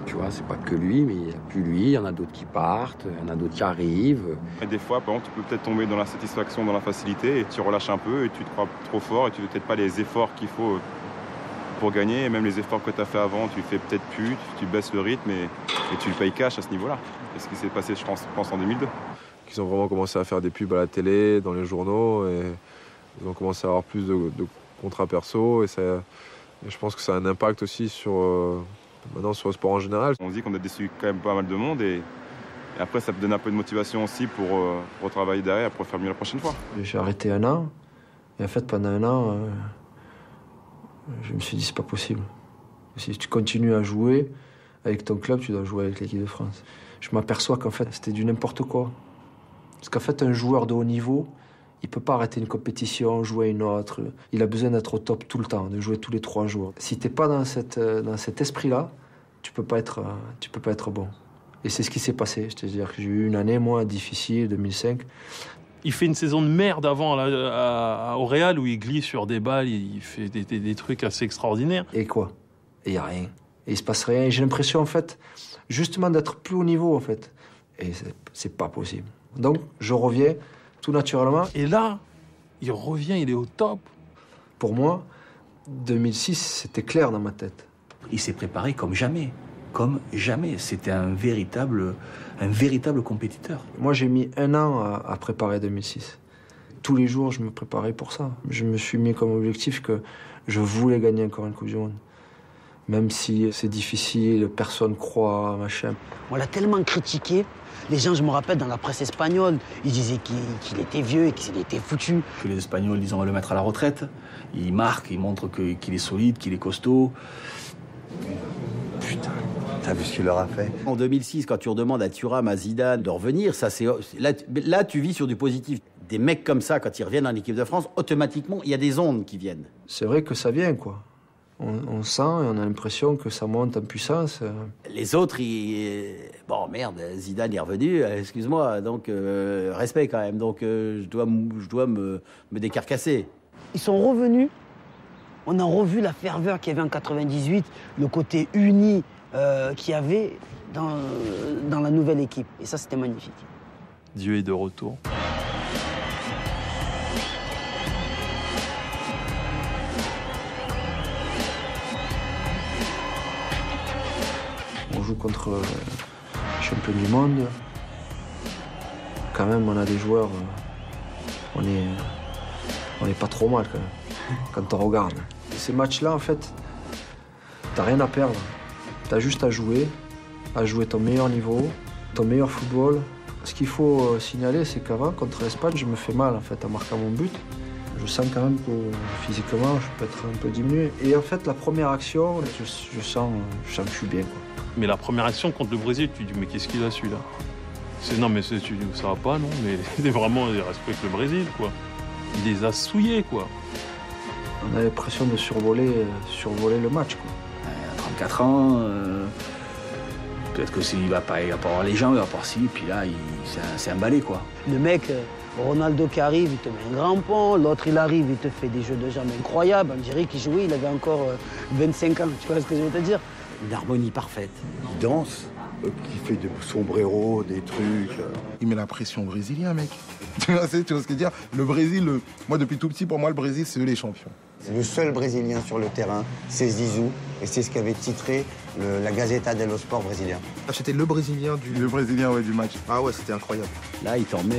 Tu vois, c'est pas que lui, mais il n'y a plus lui. Il y en a d'autres qui partent, il y en a d'autres qui arrivent. Et des fois, par exemple, tu peux peut-être tomber dans la satisfaction, dans la facilité, et tu relâches un peu, et tu te crois trop fort, et tu ne fais peut-être pas les efforts qu'il faut pour gagner. Et même les efforts que tu as fait avant, tu fais peut-être plus, tu baisses le rythme, et tu le payes cash à ce niveau-là. C'est ce qui s'est passé, je pense, en 2002. Ils ont vraiment commencé à faire des pubs à la télé, dans les journaux, et ils ont commencé à avoir plus de contrats perso, et je pense que ça a un impact aussi maintenant sur le sport en général. On se dit qu'on a déçu quand même pas mal de monde, et après ça te donne un peu de motivation aussi pour retravailler derrière, pour faire mieux la prochaine fois. J'ai arrêté 1 an, et en fait pendant 1 an, je me suis dit c'est pas possible. Si tu continues à jouer avec ton club, tu dois jouer avec l'équipe de France. Je m'aperçois qu'en fait c'était du n'importe quoi. Parce qu'en fait un joueur de haut niveau, il peut pas arrêter une compétition, jouer une autre. Il a besoin d'être au top tout le temps, de jouer tous les 3 jours. Si t'es pas dans cet esprit-là, tu peux pas être bon. Et c'est ce qui s'est passé. C'est-à-dire que j'ai eu une année, moi, difficile, 2005. Il fait une saison de merde avant au Real où il glisse sur des balles, il fait des trucs assez extraordinaires. Et quoi? Et il n'y a rien. Et il se passe rien. Et j'ai l'impression, en fait, justement d'être plus haut niveau, en fait. Et c'est pas possible. Donc, je reviens tout naturellement. Et là, il revient, il est au top. Pour moi, 2006, c'était clair dans ma tête. Il s'est préparé comme jamais. Comme jamais. C'était un véritable compétiteur. Moi, j'ai mis 1 an à préparer 2006. Tous les jours, je me préparais pour ça. Je me suis mis comme objectif que je voulais gagner encore une Coupe du Monde. Même si c'est difficile, personne croit, machin. On l'a tellement critiqué. Les gens, je me rappelle, dans la presse espagnole, ils disaient qu'il était vieux et qu'il était foutu. Que les Espagnols disent on va le mettre à la retraite. Il marque, il montre qu'il est solide, qu'il est costaud. Putain, t'as vu ce qu'il leur a fait? En 2006, quand tu redemandes à Thuram, à Zidane de revenir, ça c'est là tu vis sur du positif. Des mecs comme ça, quand ils reviennent en équipe de France, automatiquement, il y a des ondes qui viennent. C'est vrai que ça vient, quoi. On sent et on a l'impression que ça monte en puissance. Les autres, bon merde, Zidane est revenu, excuse-moi, donc respect quand même, donc je dois me décarcasser. Ils sont revenus, on a revu la ferveur qu'il y avait en 98, le côté uni qu'il y avait dans la nouvelle équipe. Et ça, c'était magnifique. Dieu est de retour. On joue contre le champion du monde. Quand même, on a des joueurs. On est pas trop mal quand même, quand on regarde. Ces matchs-là, en fait, t'as rien à perdre. T'as juste à jouer ton meilleur niveau, ton meilleur football. Ce qu'il faut signaler, c'est qu'avant, contre l'Espagne, je me fais mal en fait en marquant mon but. Je sens quand même que physiquement, je peux être un peu diminué. Et en fait, la première action, je sens que je suis bien, quoi. Mais la première action contre le Brésil, tu dis mais qu'est-ce qu'il a celui-là? Non mais ça va pas, non, mais vraiment il respecte le Brésil, quoi. Il les a souillés, quoi. On a l'impression de survoler le match, quoi. À 34 ans, peut-être que s'il va pas avoir les jambes, il va pas si, puis là c'est un balai, quoi. Le mec, Ronaldo qui arrive, il te met un grand pont, l'autre il arrive, il te fait des jeux de jambes incroyables. On dirait qu'il jouait, il avait encore 25 ans, tu vois ce que je veux te dire? Une harmonie parfaite. Il danse, qui fait des sombreros, des trucs. Il met la pression au Brésilien, mec. Tu vois ce que je veux dire? Le Brésil, moi depuis tout petit, pour moi, le Brésil, c'est eux les champions. Le seul Brésilien sur le terrain, c'est Zizou. Et c'est ce qu'avait titré la Gazzetta dello Sport brésilien. Ah, c'était le Brésilien Le Brésilien, ouais, du match. Ah ouais, c'était incroyable. Là, il t'en met...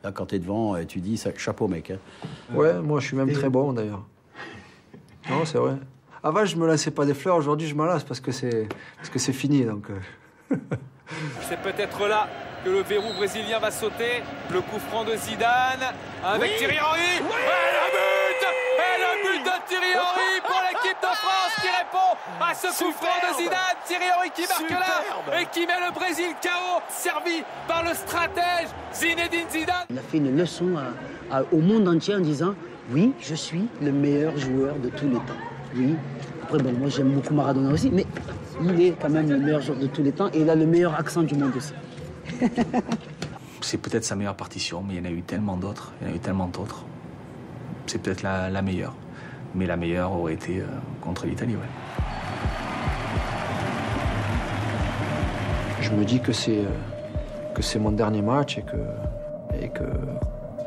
Là, quand t'es devant, tu dis chapeau, mec. Hein. Ouais, moi, je suis même très bon, d'ailleurs. Non, c'est vrai. Avant, je me laissais pas des fleurs. Aujourd'hui, je m'en lasse parce que c'est fini, donc... C'est peut-être là que le verrou brésilien va sauter. Le coup franc de Zidane avec Thierry Henry. Oui, et le but de Thierry Henry pour l'équipe de France qui répond à ce coup franc de Zidane. Thierry Henry qui marque là et qui met le Brésil KO, servi par le stratège Zinedine Zidane. Il a fait une leçon au monde entier en disant oui, je suis le meilleur joueur de tous les temps. Oui. Après, bon, moi j'aime beaucoup Maradona aussi, mais il est quand même le meilleur joueur de tous les temps et il a le meilleur accent du monde aussi. C'est peut-être sa meilleure partition, mais il y en a eu tellement d'autres. C'est peut-être la meilleure. Mais la meilleure aurait été contre l'Italie, ouais. Je me dis que c'est mon dernier match et que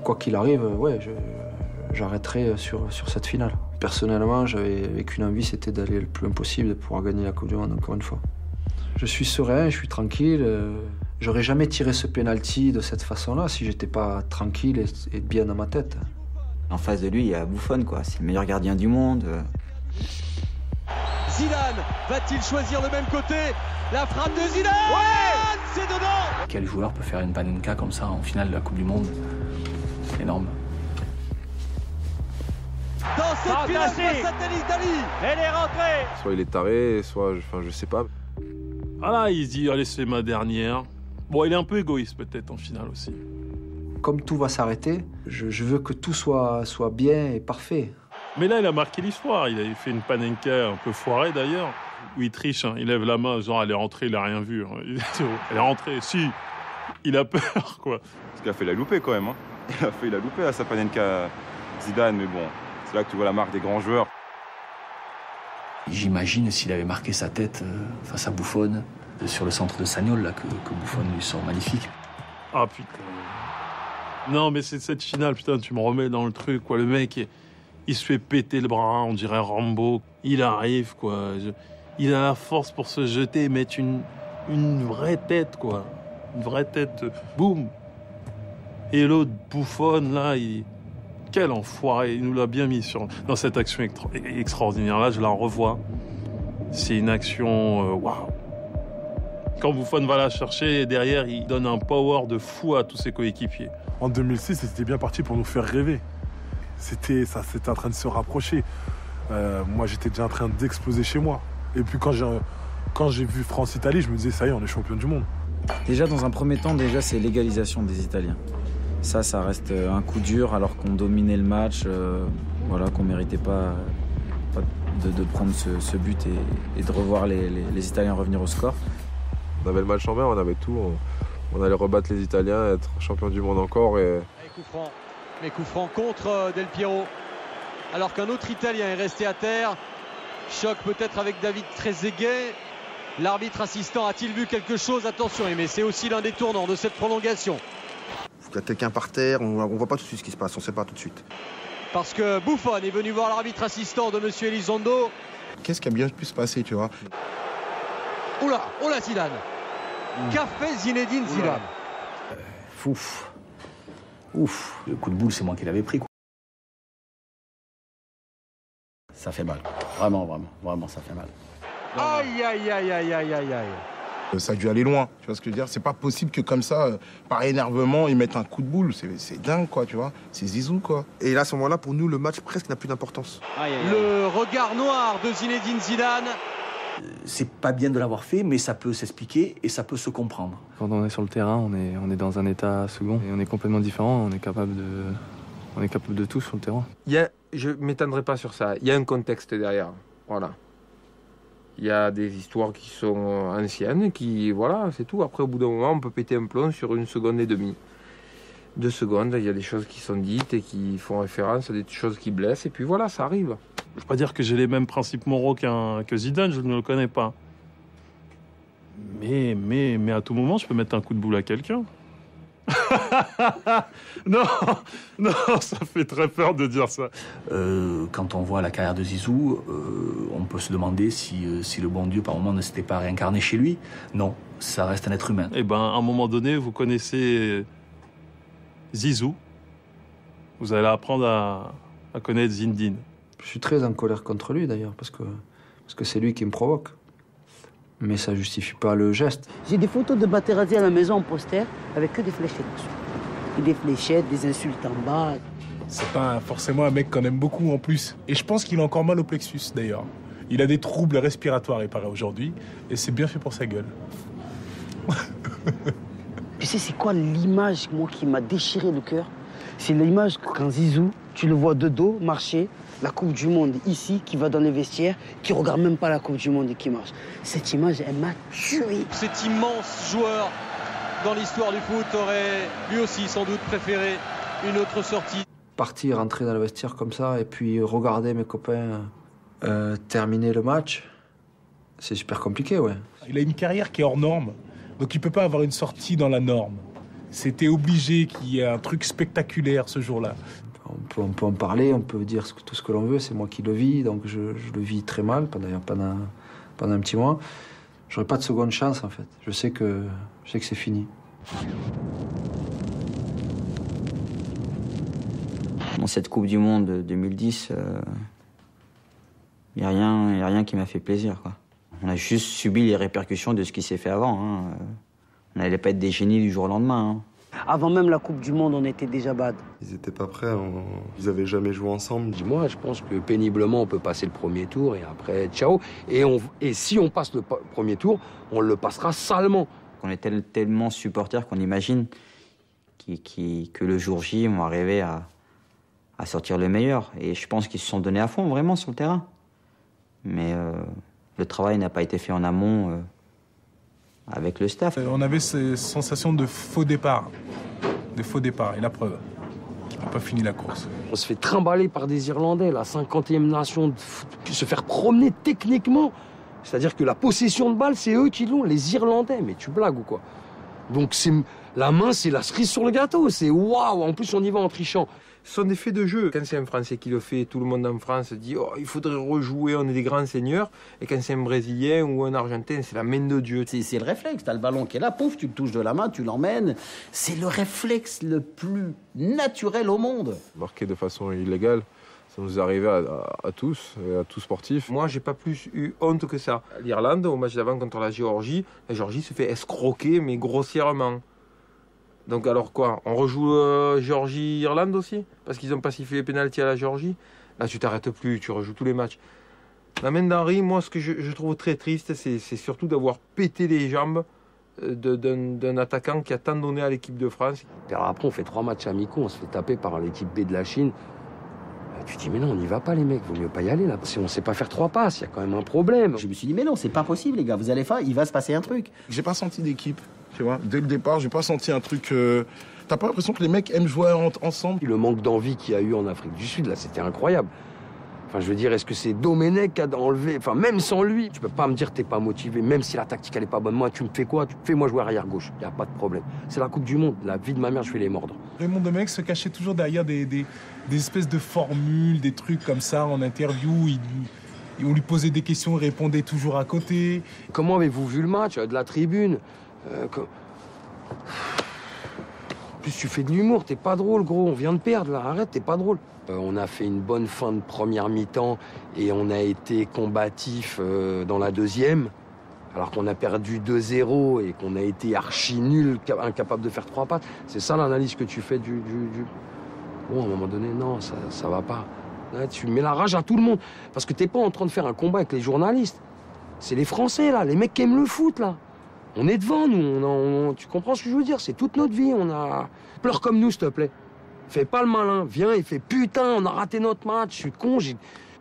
quoi qu'il arrive, ouais, j'arrêterai sur cette finale. Personnellement, j'avais qu'une envie, c'était d'aller le plus loin possible pour pouvoir gagner la Coupe du Monde encore une fois. Je suis serein, je suis tranquille. J'aurais jamais tiré ce penalty de cette façon-là si j'étais pas tranquille et bien dans ma tête. En face de lui, il y a Buffon, quoi. C'est le meilleur gardien du monde. Zidane va-t-il choisir le même côté? La frappe de Zidane, ouais, c'est dedans. Quel joueur peut faire une panenka comme ça en finale de la Coupe du Monde? Énorme. Dans cette finale face à l'Italie, elle est rentrée. Soit il est taré, soit, je sais pas. Ah là, il se dit, allez, c'est ma dernière. Bon, il est un peu égoïste peut-être en finale aussi. Comme tout va s'arrêter, je veux que tout soit bien et parfait. Mais là, il a marqué l'histoire. Il avait fait une panenka un peu foirée d'ailleurs, où il triche. Hein. Il lève la main, genre, elle est rentrée, il a rien vu. Hein. Elle est rentrée, si. Il a peur, quoi. Parce qu'il a fait la louper quand même. Hein. Il a loupé à sa panenka Zidane, mais bon, c'est là que tu vois la marque des grands joueurs. J'imagine s'il avait marqué sa tête face à Buffon, sur le centre de Sagnol, là, que Buffon lui sort magnifique. Ah putain. Non, mais c'est cette finale, putain, tu me remets dans le truc, quoi. Le mec, il se fait péter le bras, on dirait Rambo. Il arrive, quoi. Il a la force pour se jeter et mettre une vraie tête, quoi. Une vraie tête, boum. Et l'autre bouffonne, là, quel enfoiré. Il nous l'a bien mis dans cette action extraordinaire. Là, je la revois. C'est une action, waouh. Quand Buffon va la chercher, derrière, il donne un power de fou à tous ses coéquipiers. En 2006, c'était bien parti pour nous faire rêver. C'était en train de se rapprocher. Moi, j'étais déjà en train d'exploser chez moi. Et puis quand j'ai vu France-Italie, je me disais, ça y est, on est champion du monde. Déjà, dans un premier temps, c'est l'égalisation des Italiens. Ça reste un coup dur alors qu'on dominait le match, qu'on ne méritait pas de prendre ce but et de revoir les Italiens revenir au score. On avait le match en main, on avait tout. On allait rebattre les Italiens, être champion du monde encore. Et coup franc contre Del Piero. Alors qu'un autre Italien est resté à terre. Choc peut-être avec David Trezeguet. L'arbitre assistant a-t-il vu quelque chose? Attention, mais c'est aussi l'un des tournants de cette prolongation. Il y a quelqu'un par terre, on voit pas tout de suite ce qui se passe, on sait pas tout de suite. Parce que Buffon est venu voir l'arbitre assistant de Monsieur Elizondo. Qu'est-ce qui a bien pu se passer, tu vois? Oula Zidane. Qu'a fait Zinedine Zidane? Ouf. Le coup de boule, c'est moi qui l'avais pris, quoi. Ça fait mal. Vraiment, ça fait mal. Aïe. Ça a dû aller loin, tu vois ce que je veux dire? C'est pas possible que comme ça, par énervement, ils mettent un coup de boule. C'est dingue, quoi, tu vois? C'est Zizou, quoi. Et là, à ce moment-là, pour nous, le match presque n'a plus d'importance. Le regard noir de Zinedine Zidane. C'est pas bien de l'avoir fait, mais ça peut s'expliquer et ça peut se comprendre. Quand on est sur le terrain, on est dans un état second et on est complètement différent. On est capable de tout sur le terrain. Je m'étendrai pas sur ça. Il y a un contexte derrière. Voilà. Il y a des histoires qui sont anciennes, voilà, c'est tout. Après, au bout d'un moment, on peut péter un plomb sur 1 seconde et demie. 2 secondes, il y a des choses qui sont dites et qui font référence à des choses qui blessent. Et puis voilà, ça arrive. Je ne veux pas dire que j'ai les mêmes principes moraux que Zidane, je ne le connais pas. Mais à tout moment, je peux mettre un coup de boule à quelqu'un. Non, ça fait très peur de dire ça. Quand on voit la carrière de Zizou, on peut se demander si le bon Dieu, par moment, ne s'était pas réincarné chez lui. Non, ça reste un être humain. Eh ben, à un moment donné, vous connaissez Zizou. Vous allez apprendre à connaître Zinedine. Je suis très en colère contre lui, d'ailleurs, parce que c'est lui qui me provoque. Mais ça justifie pas le geste. J'ai des photos de Materazzi à la maison en poster avec que des fléchettes dessus. Et des fléchettes, des insultes en bas. C'est pas forcément un mec qu'on aime beaucoup en plus. Et je pense qu'il a encore mal au plexus d'ailleurs. Il a des troubles respiratoires, il paraît, aujourd'hui. Et c'est bien fait pour sa gueule. Tu sais, c'est quoi l'image, moi, qui m'a déchiré le cœur? C'est l'image quand Zizou, tu le vois de dos marcher, la Coupe du Monde ici, qui va dans les vestiaires, qui regarde même pas la Coupe du Monde et qui marche. Cette image, elle m'a tué. Cet immense joueur dans l'histoire du foot aurait lui aussi sans doute préféré une autre sortie. Partir, rentrer dans le vestiaire comme ça et puis regarder mes copains terminer le match, c'est super compliqué, ouais. Il a une carrière qui est hors norme, donc il peut pas avoir une sortie dans la norme. C'était obligé qu'il y ait un truc spectaculaire ce jour-là. On peut en parler, on peut dire tout ce que l'on veut, c'est moi qui le vis, donc je le vis très mal pendant un petit mois. J'aurais pas de seconde chance, en fait. Je sais que c'est fini. Dans cette Coupe du Monde 2010, il n'y a rien qui m'a fait plaisir, quoi. On a juste subi les répercussions de ce qui s'est fait avant. Hein. On n'allait pas être des génies du jour au lendemain. Hein. Avant même la Coupe du Monde, on était déjà bad. Ils étaient pas prêts, ils avaient jamais joué ensemble. Moi, je pense que péniblement, on peut passer le premier tour et après, ciao. Et si on passe le premier tour, on le passera salement. On est tellement supporters qu'on imagine que le jour J, on va arriver à sortir le meilleur. Et je pense qu'ils se sont donnés à fond, vraiment, sur le terrain. Mais le travail n'a pas été fait en amont avec le staff. On avait ces sensations de faux départ. Et la preuve, qu'il n'a pas fini la course. On se fait trimballer par des Irlandais, la 50e nation, se faire promener techniquement. C'est-à-dire que la possession de balle, c'est eux qui l'ont, les Irlandais. Mais tu blagues ou quoi? Donc la main, c'est la cerise sur le gâteau. C'est waouh. En plus, on y va en trichant. Ce sont des faits de jeu. Quand c'est un Français qui le fait, tout le monde en France dit « Oh, il faudrait rejouer, on est des grands seigneurs ». Et quand c'est un Brésilien ou un Argentin, c'est la main de Dieu. C'est le réflexe. Tu as le ballon qui est là, pouf, tu le touches de la main, tu l'emmènes. C'est le réflexe le plus naturel au monde. Marquer de façon illégale, ça nous est arrivé à tous, et à tous sportifs. Moi, j'ai pas plus eu honte que ça. L'Irlande, au match d'avant contre la Géorgie se fait escroquer, mais grossièrement. Donc alors quoi, on rejoue Géorgie-Irlande aussi? Parce qu'ils n'ont pas sifflé les pénaltys à la Géorgie? Là, tu t'arrêtes plus, tu rejoues tous les matchs. La main d'Henry, moi, ce que je trouve très triste, c'est surtout d'avoir pété les jambes d'un attaquant qui a tant donné à l'équipe de France. Et alors après, on fait 3 matchs amicaux, on se fait taper par l'équipe B de la Chine. Tu te dis, mais non, on n'y va pas, les mecs, vaut mieux pas y aller, là. Si on ne sait pas faire 3 passes, il y a quand même un problème. Je me suis dit, mais non, c'est pas possible, les gars, vous allez faire, il va se passer un truc. J'ai pas senti d'équipe, tu vois. Dès le départ, j'ai pas senti un truc. T'as pas l'impression que les mecs aiment jouer ensemble? Le manque d'envie qu'il y a eu en Afrique du Sud, là, c'était incroyable. Enfin, je veux dire, est-ce que c'est Domenech qui a enlevé... Enfin, même sans lui, tu peux pas me dire que t'es pas motivé, même si la tactique, elle est pas bonne. Moi, tu me fais quoi? Tu me fais, moi, jouer arrière-gauche. Y a pas de problème. C'est la Coupe du Monde. La vie de ma mère, je vais les mordre. Raymond Domenech se cachait toujours derrière des espèces de formules, des trucs comme ça en interview. On lui posait des questions, il répondait toujours à côté. Comment avez-vous vu le match de la tribune? En plus, tu fais de l'humour, t'es pas drôle, gros. On vient de perdre, là. Arrête, t'es pas drôle. On a fait une bonne fin de première mi-temps et on a été combatif dans la deuxième, alors qu'on a perdu 2-0 et qu'on a été archi nul, incapable de faire 3 passes. C'est ça l'analyse que tu fais du... Bon, à un moment donné, non, ça va pas. Là, tu mets la rage à tout le monde. Parce que t'es pas en train de faire un combat avec les journalistes. C'est les Français, là, les mecs qui aiment le foot, là. On est devant, nous. Tu comprends ce que je veux dire? C'est toute notre vie. Pleure comme nous, s'il te plaît. Fais pas le malin, viens et fais putain, on a raté notre match, je suis con,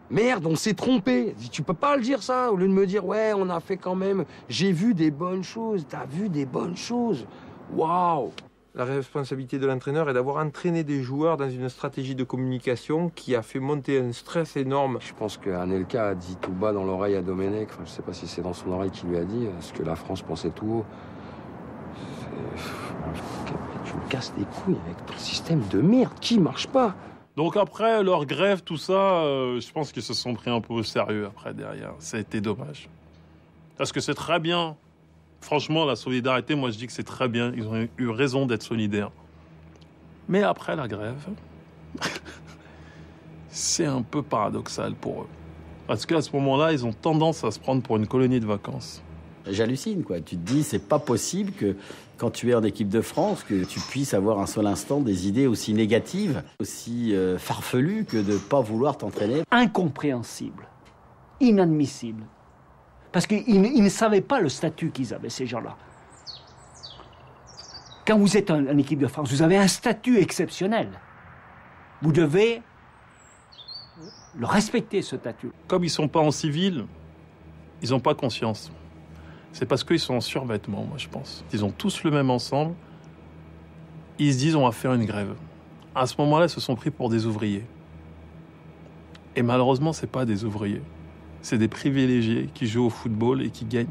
merde, on s'est trompé. Tu peux pas le dire ça, au lieu de me dire ouais, on a fait quand même, j'ai vu des bonnes choses, t'as vu des bonnes choses. Waouh! La responsabilité de l'entraîneur est d'avoir entraîné des joueurs dans une stratégie de communication qui a fait monter un stress énorme. Je pense qu'Anelka a dit tout bas dans l'oreille à Domenech, enfin, je sais pas si c'est dans son oreille qu'il lui a dit, ce que la France pensait tout haut. Tu me casses les couilles avec ton système de merde qui marche pas. Donc après leur grève, tout ça, je pense qu'ils se sont pris un peu au sérieux après derrière. Ça a été dommage. Parce que c'est très bien. Franchement, la solidarité, moi je dis que c'est très bien. Ils ont eu raison d'être solidaires. Mais après la grève, c'est un peu paradoxal pour eux. Parce qu'à ce moment-là, ils ont tendance à se prendre pour une colonie de vacances. J'hallucine, quoi. Tu te dis, c'est pas possible que quand tu es en équipe de France, que tu puisses avoir un seul instant des idées aussi négatives, aussi farfelues que de pas vouloir t'entraîner. Incompréhensible, inadmissible. Parce qu'ils ne savaient pas le statut qu'ils avaient, ces gens-là. Quand vous êtes en équipe de France, vous avez un statut exceptionnel. Vous devez le respecter, ce statut. Comme ils sont pas en civil, ils n'ont pas conscience. C'est parce qu'ils sont en survêtement, moi, je pense. Ils ont tous le même ensemble. Ils se disent, on va faire une grève. À ce moment-là, ils se sont pris pour des ouvriers. Et malheureusement, c'est pas des ouvriers. C'est des privilégiés qui jouent au football et qui gagnent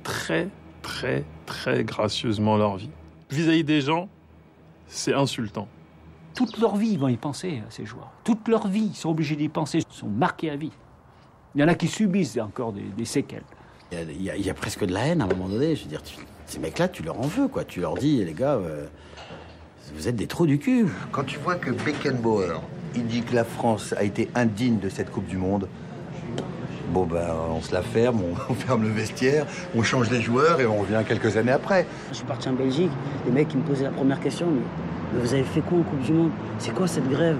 très, très, très gracieusement leur vie. Vis-à-vis des gens, c'est insultant. Toute leur vie, ils vont y penser, ces joueurs. Toute leur vie, ils sont obligés d'y penser. Ils sont marqués à vie. Il y en a qui subissent encore des séquelles. Il y a presque de la haine à un moment donné. Je veux dire, ces mecs-là, tu leur en veux, quoi. Tu leur dis, les gars, vous êtes des trous du cul. Quand tu vois que Beckenbauer, il dit que la France a été indigne de cette Coupe du Monde, bon ben, on se la ferme, on ferme le vestiaire, on change les joueurs et on revient quelques années après. Je suis parti en Belgique, les mecs ils me posaient la première question, mais vous avez fait quoi en Coupe du Monde? C'est quoi cette grève?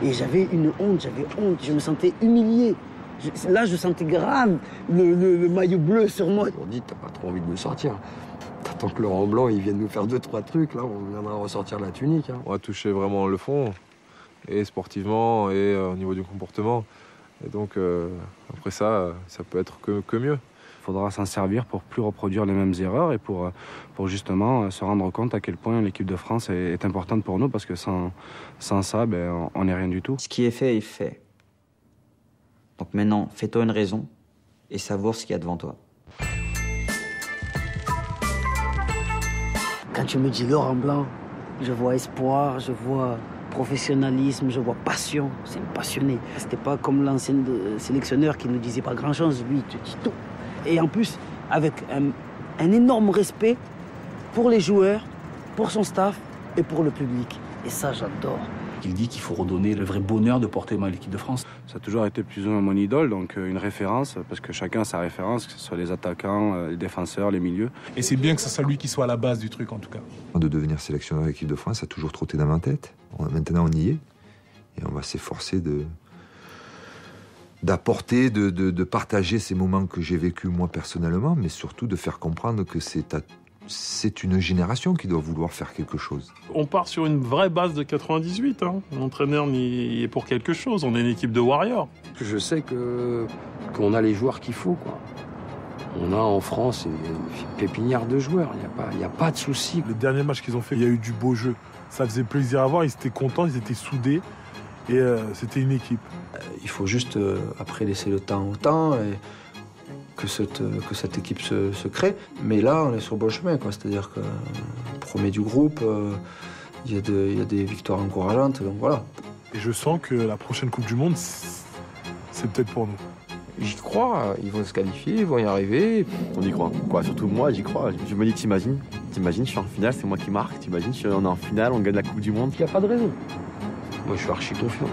Et j'avais une honte, je me sentais humilié. Là, je sentais grave le maillot bleu sur moi. On dit, t'as pas trop envie de me sortir. T'attends que Laurent Blanc, il vienne nous faire 2-3 trucs, là, on viendra ressortir la tunique. Hein. On va toucher vraiment le fond, et sportivement, et au niveau du comportement. Et donc, après ça peut être que mieux. Il faudra s'en servir pour plus reproduire les mêmes erreurs et pour justement se rendre compte à quel point l'équipe de France est importante pour nous, parce que sans ça, ben, on n'est rien du tout. Ce qui est fait est fait. Donc maintenant, fais-toi une raison et savoure ce qu'il y a devant toi. quand tu me dis Laurent Blanc, je vois espoir, je vois professionnalisme, je vois passion. C'est un passionné. C'était pas comme l'ancien sélectionneur qui ne disait pas grand-chose. Lui, il te dit tout. Et en plus, avec un énorme respect pour les joueurs, pour son staff et pour le public. Et ça, j'adore. Il dit qu'il faut redonner le vrai bonheur de porter l'équipe de France. Ça a toujours été plus ou moins mon idole, donc une référence, parce que chacun a sa référence, que ce soit les attaquants, les défenseurs, les milieux. Et c'est bien que ce soit lui qui soit à la base du truc, en tout cas. De devenir sélectionneur de l'équipe de France, ça a toujours trotté dans ma tête. Maintenant, on y est. Et on va s'efforcer d'apporter, de partager ces moments que j'ai vécus moi personnellement, mais surtout de faire comprendre que c'est une génération qui doit vouloir faire quelque chose. On part sur une vraie base de 98. L'entraîneur y est pour quelque chose. On est une équipe de warriors. Je sais qu'on a les joueurs qu'il faut, quoi. On a en France une pépinière de joueurs. Il n'y a pas de souci. Les derniers matchs qu'ils ont fait, il y a eu du beau jeu. Ça faisait plaisir à voir. Ils étaient contents, ils étaient soudés. Et c'était une équipe. Il faut juste, après, laisser le temps au temps et que cette équipe se crée. Mais là, on est sur le bon chemin, quoi. C'est-à-dire que premier du groupe, il y a des victoires encourageantes, donc voilà. Et je sens que la prochaine Coupe du Monde, c'est peut-être pour nous. J'y crois, ils vont se qualifier, ils vont y arriver. On y croit, quoi. Surtout moi, j'y crois. Je me dis, t'imagines, je suis en finale, c'est moi qui marque. T'imagines, on est en finale, on gagne la Coupe du Monde. Il n'y a pas de raison. Moi, je suis archi confiant.